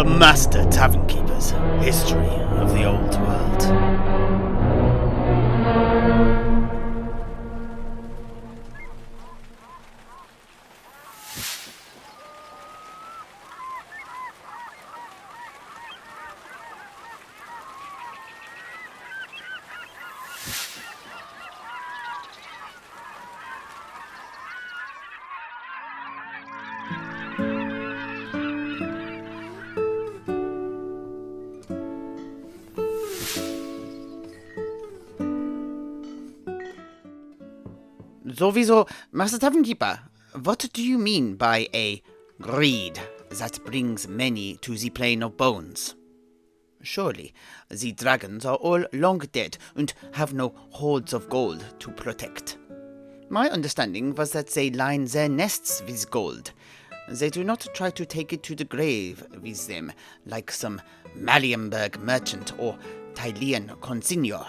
The Master Tavern Keeper's History of the Old World. Sowieso, Master Tavern Keeper, what do you mean by a greed that brings many to the plane of bones? Surely, the dragons are all long dead and have no hoards of gold to protect. My understanding was that they line their nests with gold. They do not try to take it to the grave with them, like some Malienberg merchant or Tilean consignor.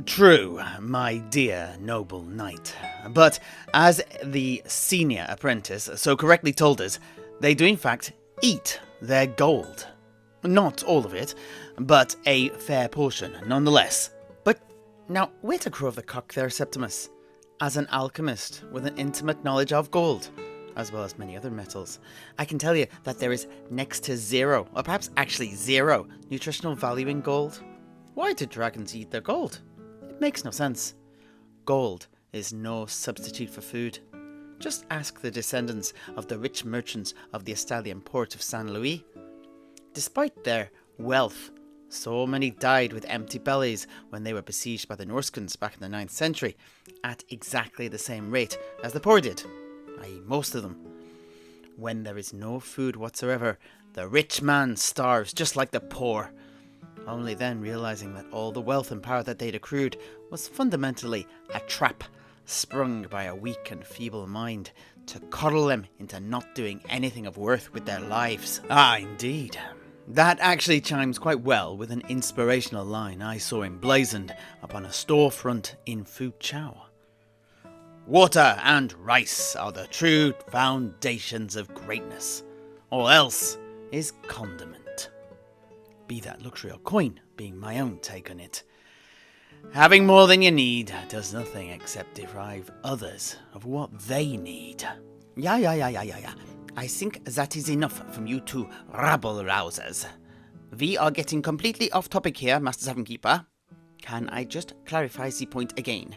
True, my dear noble knight. But as the senior apprentice so correctly told us, they do in fact eat their gold. Not all of it, but a fair portion nonetheless. But now, way to crow the cock there, Septimus. As an alchemist with an intimate knowledge of gold, as well as many other metals, I can tell you that there is next to zero, or perhaps actually zero, nutritional value in gold. Why do dragons eat their gold? It makes no sense. Gold is no substitute for food. Just ask the descendants of the rich merchants of the Estalian port of San Luis. Despite their wealth, so many died with empty bellies when they were besieged by the Norscans back in the 9th century, at exactly the same rate as the poor did, i.e. most of them. When there is no food whatsoever, the rich man starves just like the poor, only then realizing that all the wealth and power that they'd accrued was fundamentally a trap sprung by a weak and feeble mind to coddle them into not doing anything of worth with their lives. Ah, indeed. That actually chimes quite well with an inspirational line I saw emblazoned upon a storefront in Fuchao. Water and rice are the true foundations of greatness. All else is condiment. Be that luxury or coin being my own take on it. Having more than you need does nothing except deprive others of what they need. Yeah. I think that is enough from you two rabble-rousers. We are getting completely off topic here, Master Tavern Keeper. Can I just clarify the point again?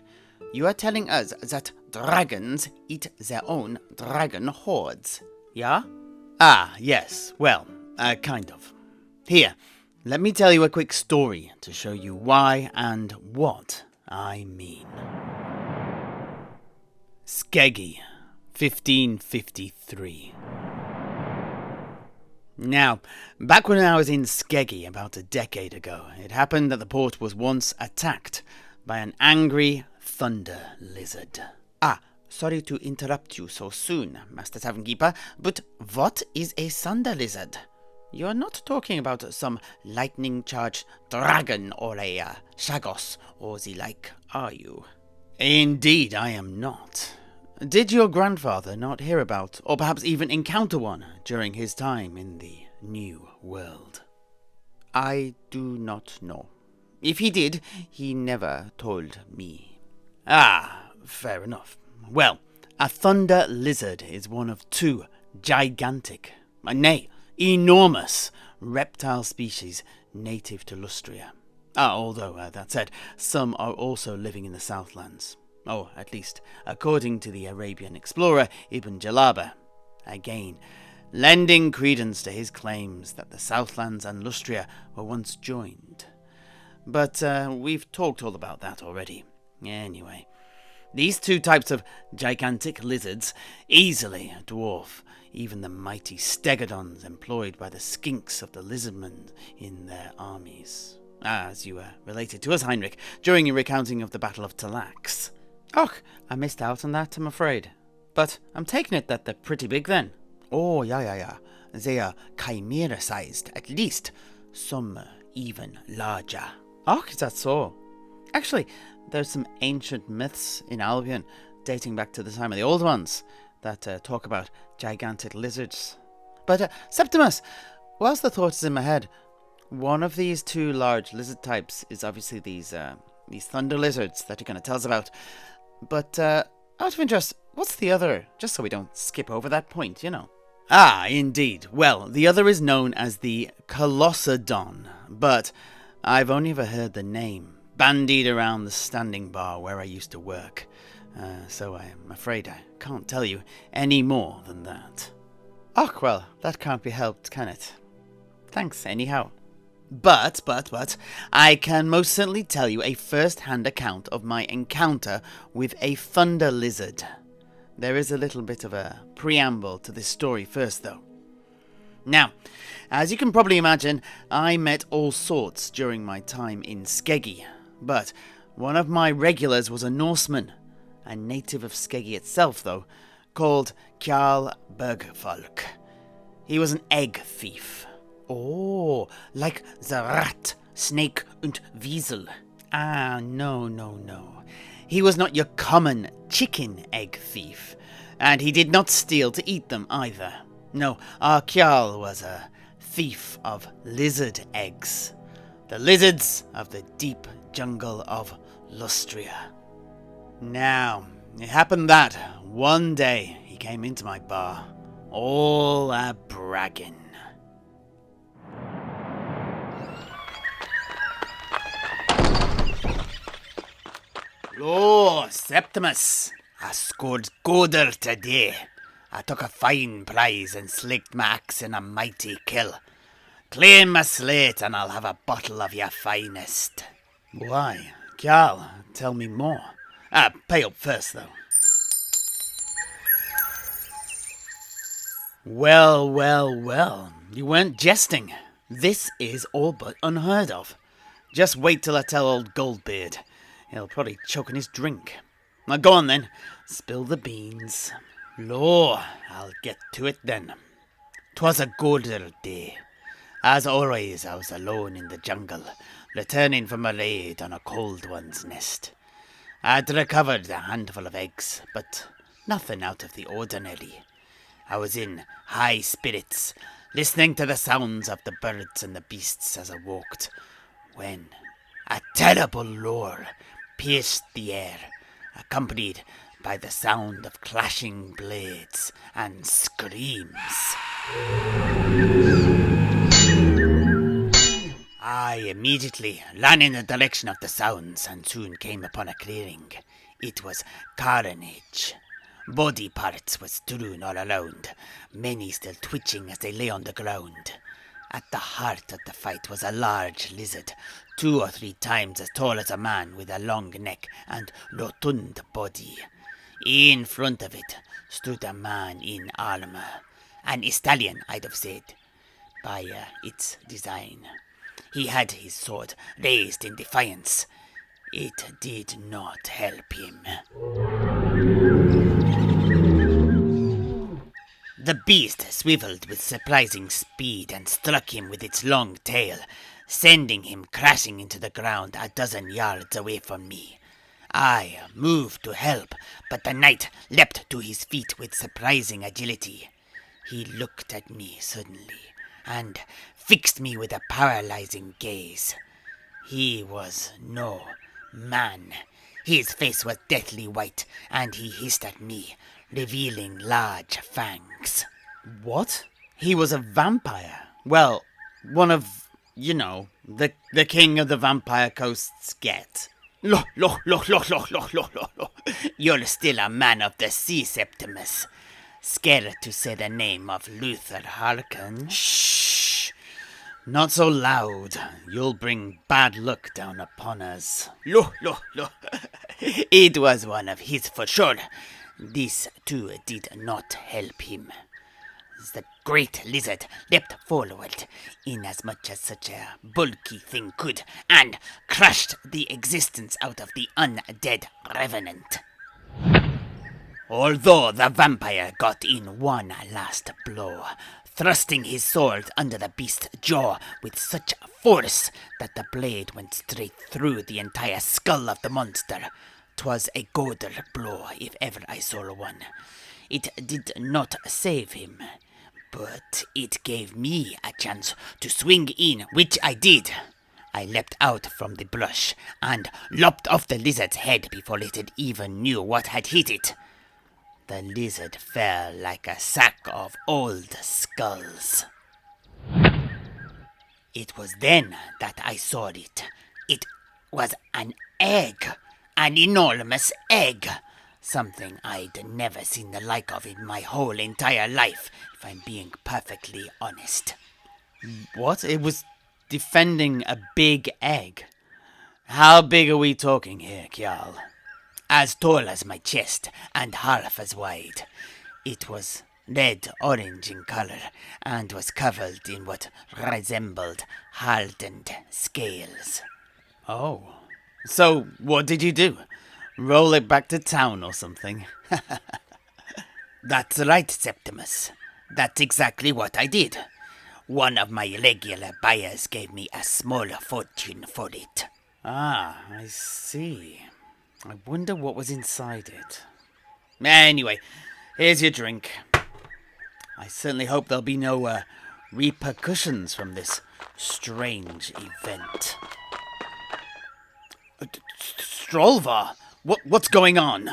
You are telling us that dragons eat their own dragon hordes, yeah? Ah, yes, well, kind of. Here, let me tell you a quick story to show you why and what I mean. Skeggi, 1553. Now, back when I was in Skeggi about a decade ago, it happened that the port was once attacked by an angry thunder lizard. Ah, sorry to interrupt you so soon, Master Tavern Keeper, but what is a thunder lizard? You're not talking about some lightning-charged dragon or a shagos or the like, are you? Indeed, I am not. Did your grandfather not hear about, or perhaps even encounter one, during his time in the New World? I do not know. If he did, he never told me. Ah, fair enough. Well, a thunder lizard is one of two gigantic, nay, enormous reptile species native to Lustria. Although, that said, some are also living in the Southlands. Or, at least, according to the Arabian explorer Ibn Jalaba. Again, lending credence to his claims that the Southlands and Lustria were once joined. But we've talked all about that already. Anyway, these two types of gigantic lizards easily dwarf even the mighty stegodons employed by the skinks of the lizardmen in their armies. As you related to us, Heinrich, during your recounting of the Battle of Talax. Och, I missed out on that, I'm afraid. But I'm taking it that they're pretty big then. Oh, yeah. They are chimera-sized, at least. Some even larger. Och, is that so? Actually, there's some ancient myths in Albion, dating back to the time of the old ones, that talk about gigantic lizards. But, Septimus, Whilst the thought is in my head, one of these two large lizard types is obviously these thunder lizards that you're going to tell us about. But out of interest, what's the other? Just so we don't skip over that point, you know. Ah, indeed. Well, the other is known as the Colossodon, but I've only ever heard the name bandied around the standing bar where I used to work. So I'm afraid I can't tell you any more than that. Oh, well, that can't be helped, can it? Thanks, anyhow. But, I can most certainly tell you a first-hand account of my encounter with a thunder lizard. There is a little bit of a preamble to this story first, though. Now, as you can probably imagine, I met all sorts during my time in Skeggi, but one of my regulars was a Norseman, a native of Skeggi itself, though, called Kjarl Bergfolk. He was an egg thief. Oh, like the rat, snake und weasel. Ah, no. He was not your common chicken egg thief, and he did not steal to eat them either. No, our Kjarl was a thief of lizard eggs. The lizards of the deep jungle of Lustria. Now, it happened that one day he came into my bar, all a-bragging. Lo, Septimus, I scored goader today. I took a fine prize and slicked my axe in a mighty kill. Claim my slate and I'll have a bottle of your finest. Why, Kjarl, tell me more. Pay up first, though. Well, you weren't jesting. This is all but unheard of. Just wait till I tell old Goldbeard. He'll probably choke on his drink. Now go on then, spill the beans. Lo, I'll get to it then. 'Twas a golder day. As always, I was alone in the jungle, returning from a raid on a cold one's nest. I'd recovered a handful of eggs, but nothing out of the ordinary. I was in high spirits, listening to the sounds of the birds and the beasts as I walked, when a terrible roar pierced the air, accompanied by the sound of clashing blades and screams. I immediately ran in the direction of the sounds and soon came upon a clearing. It was carnage. Body parts were strewn all around, many still twitching as they lay on the ground. At the heart of the fight was a large lizard, 2 or 3 times as tall as a man, with a long neck and rotund body. In front of it stood a man in armor, an Italian, I'd have said, by its design. He had his sword raised in defiance. It did not help him. The beast swiveled with surprising speed and struck him with its long tail, sending him crashing into the ground a dozen yards away from me. I moved to help, but the knight leapt to his feet with surprising agility. He looked at me suddenly and fixed me with a paralyzing gaze. He was no man. His face was deathly white, and he hissed at me, revealing large fangs. What? He was a vampire? Well, one of, the king of the vampire coasts get. Lo. You're still a man of the sea, Septimus. Scared to say the name of Luther Harkin? Shh! Not so loud. You'll bring bad luck down upon us. Lo. It was one of his for sure. This, too, did not help him. The great lizard leapt forward, inasmuch as such a bulky thing could, and crushed the existence out of the undead revenant. Although the vampire got in one last blow, thrusting his sword under the beast's jaw with such force that the blade went straight through the entire skull of the monster. 'Twas a golder blow, if ever I saw one. It did not save him, But it gave me a chance to swing in, which I did. I leapt out from the brush and lopped off the lizard's head before it had even knew what had hit it. The lizard fell like a sack of old skulls. It was then that I saw it. It was an egg. An enormous egg. Something I'd never seen the like of in my whole entire life, if I'm being perfectly honest. What? It was defending a big egg? How big are we talking here, Kjal? As tall as my chest and half as wide. It was red-orange in color and was covered in what resembled hardened scales. Oh. So, what did you do? Roll it back to town or something? That's right, Septimus. That's exactly what I did. One of my regular buyers gave me a small fortune for it. Ah, I see. I wonder what was inside it. Anyway, here's your drink. I certainly hope there'll be no repercussions from this strange event. Strolva, what's going on?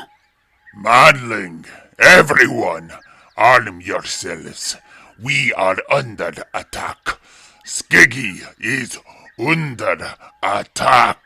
Manling, everyone, arm yourselves. We are under attack. Skeggi is under attack.